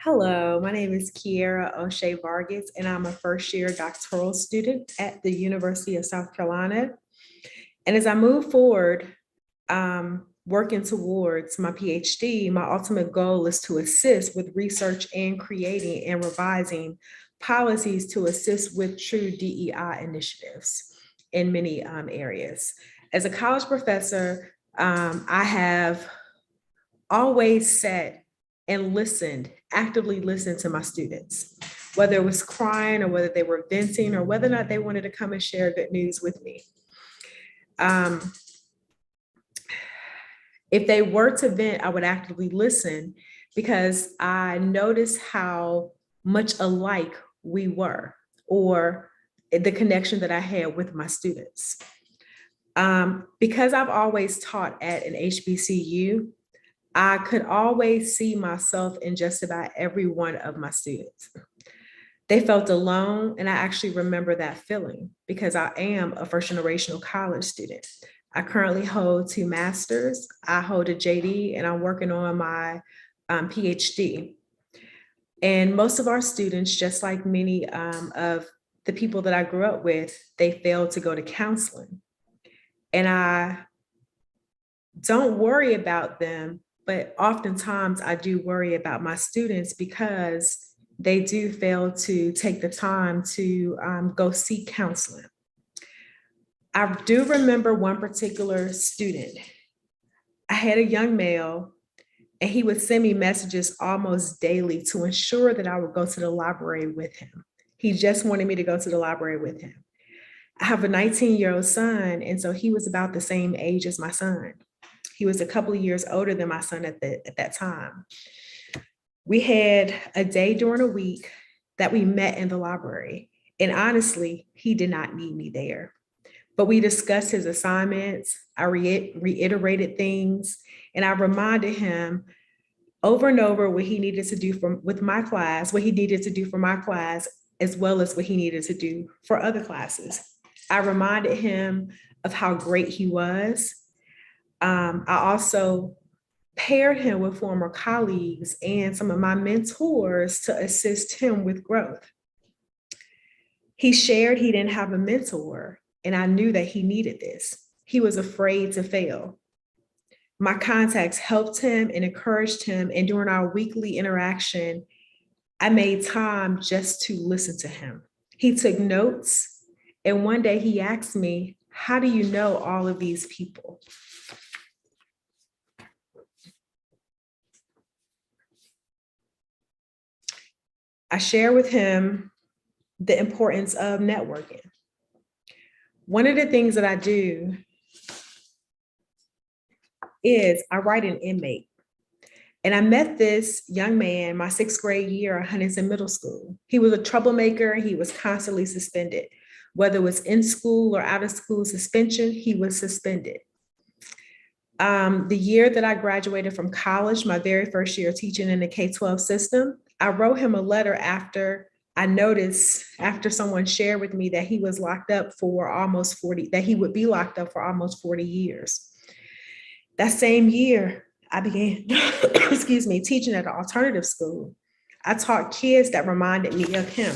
Hello, my name is Kiera O'Shea Vargas, and I'm a first year doctoral student at the University of South Carolina. And as I move forward, working towards my PhD, my ultimate goal is to assist with research and creating and revising policies to assist with true DEI initiatives in many areas. As a college professor, I have always sat and listened, actively listened to my students, whether it was crying or whether they were venting or whether or not they wanted to come and share good news with me. If they were to vent, I would actively listen because I noticed how much alike we were, or the connection that I had with my students. Because I've always taught at an HBCU, I could always see myself in just about every one of my students. They felt alone, and I actually remember that feeling because I am a first generational college student. I currently hold 2 masters, I hold a JD, and I'm working on my PhD. And most of our students, just like many of the people that I grew up with, they failed to go to counseling. And I don't worry about them, but oftentimes I do worry about my students because they do fail to take the time to go seek counseling. I do remember one particular student. I had a young male, and he would send me messages almost daily to ensure that I would go to the library with him. He just wanted me to go to the library with him. I have a 19-year-old son, and so he was about the same age as my son. He was a couple of years older than my son at that time. We had a day during a week that we met in the library. And honestly, he did not need me there. But we discussed his assignments. I reiterated things, and I reminded him over and over what he needed to do with my class, what he needed to do for my class, as well as what he needed to do for other classes. I reminded him of how great he was. I also paired him with former colleagues and some of my mentors to assist him with growth. He shared he didn't have a mentor, and I knew that he needed this. He was afraid to fail. My contacts helped him and encouraged him, and during our weekly interaction, I made time just to listen to him. He took notes, and one day he asked me, "How do you know all of these people?" I share with him the importance of networking. One of the things that I do is I write an inmate. And I met this young man my 6th grade year at Huntington Middle School. He was a troublemaker. He was constantly suspended. Whether it was in school or out of school suspension, he was suspended. The year that I graduated from college, my very first year teaching in the K-12 system, I wrote him a letter after I noticed, after someone shared with me that he was locked up for almost 40, that he would be locked up for almost 40 years. That same year, I began, teaching at an alternative school. I taught kids that reminded me of him.